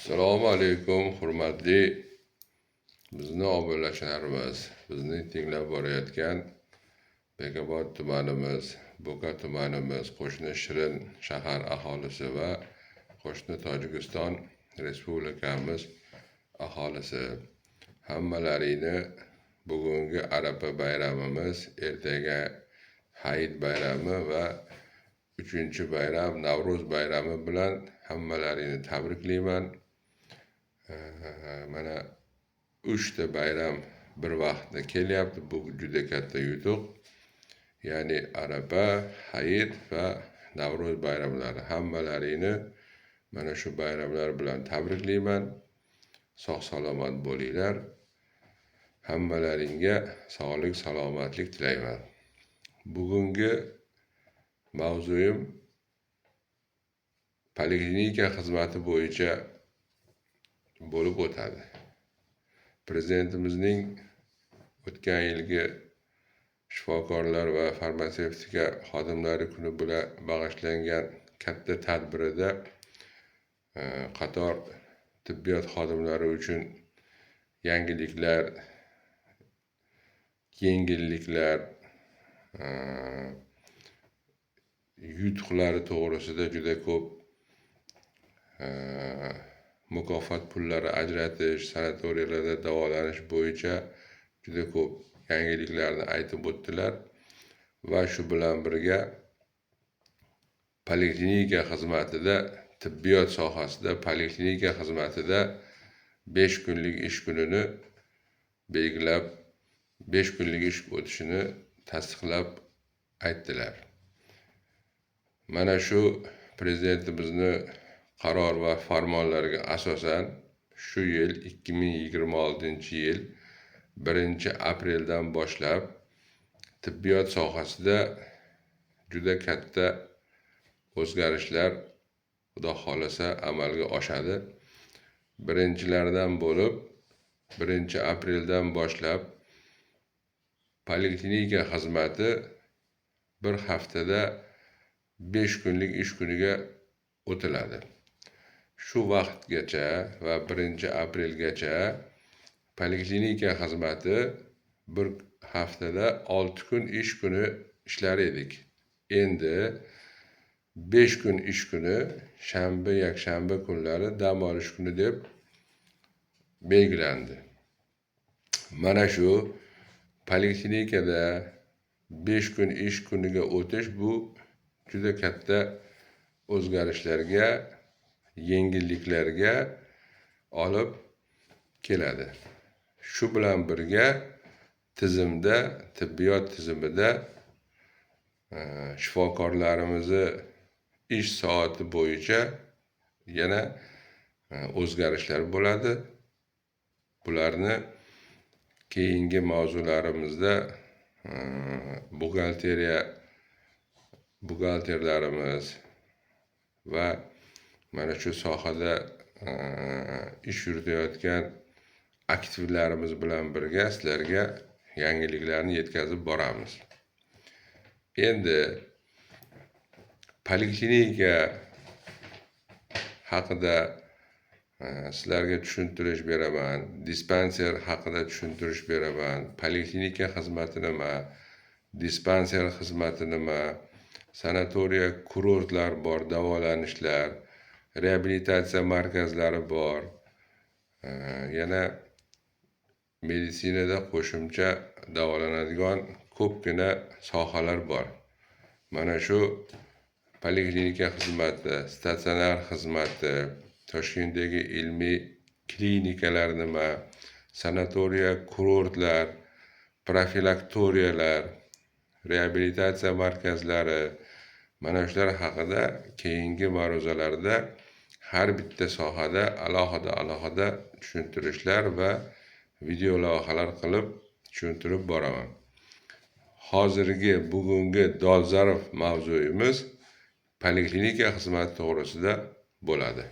Assalomu alaykum, hurmatli bizni obunachilarimiz. Bizni tinglab borayotgan Bekobod tumanimiz, Bo'ka tumanimiz, qo'shni Shirin shahar aholisi va qo'shni Tojikiston respublikamiz aholisi hammalaringni bugungi Arafa bayramimiz, ertaga Hayit bayrami va 3-bayram Navro'z bayrami bilan hammalaringni tabriklayman. Mana 3 bayram bir vaqtda kelyapti. Bu juda katta yutuq. Ya'ni Arafa, Hayit va Navro'z bayramlari. Hammalaringni mana shu bayramlar bilan tabriklayman. Sog' salomat bo'linglar. Hammalaringga sog'lik, salomatlik tilayman. Bugungi mavzuyim poliklinika xizmati bo'yicha bo'lib o'tadi. Prezidentimizning o'tgan yilgi shifokorlar va farmatsevtika xodimlari kuni bilan bag'ishlangan katta tadbirida qator tibbiyot xodimlari uchun yangiliklar, yengilliklar, yutuqlari to'g'risida juda ko'p mukofot pullari ajratish, sanatoriyalarda davolanish bo'yicha juda ko'p yangiliklarni aytib o'tdilar va shu bilan birga poliklinika xizmatida, tibbiyot sohasida, poliklinika xizmatida 5 kunlik ish kunini belgilab, 5 kunlik ish o'tishini tasdiqlab aytdilar. Mana shu prezidentimizni qaror va farmonlariga asosan shu yil 2026-yil 1-apreldan boshlab tibbiyot sohasida juda katta o'zgarishlar Xudo xolasa amalga oshadi. Birinchilardan bo'lib 1-apreldan boshlab poliklinika xizmati bir haftada 5 kunlik ish kuniga o'tiladi. Shu vaqtgacha va 1-aprelgacha poliklinika xizmati bir haftada 6 kun ish kuni ishlar edik. Endi 5 kun ish kuni, shanba, yakshanba kunlari dam olish kuni deb belgilandi. Mana shu poliklinikada 5 kun ish kuniga o'tish bu juda katta o'zgarishlarga, yengilliklarga olib keladi. Shu bilan birga tizimda, tibbiyot tizimida shifokorlarimizni ish soati bo'yicha yana o'zgarishlar bo'ladi. Bularni keyingi mavzularimizda buxgalterlarimiz va mana shu sohada ish yuritayotgan aktivlarimiz bilan birga sizlarga yangiliklarni yetkazib boramiz. Endi poliklinika haqida sizlarga tushuntirish beraman, dispanser haqida tushuntirish beraman. Poliklinika xizmati nima, dispanser xizmati nima, sanatoriya, kurortlar bor, davolanishlar, reabilitatsiya markazlari bor. Yana meditsinada qo'shimcha davolanadigan ko'pgina sohalar bor. Mana shu poliklinika xizmati, statsionar xizmati, Toshkentdagi ilmiy klinikalar nima, sanatoriya, kurortlar, profilaktoriyalar, reabilitatsiya markazlari, mana shular haqida keyingi ma'ruzalarda har bitta sohada alohida tushuntirishlar va video lavhalar qilib tushuntirib boraman. Hozirgi bugungi dolzarb mavzuyimiz poliklinika xizmati to'g'risida bo'ladi.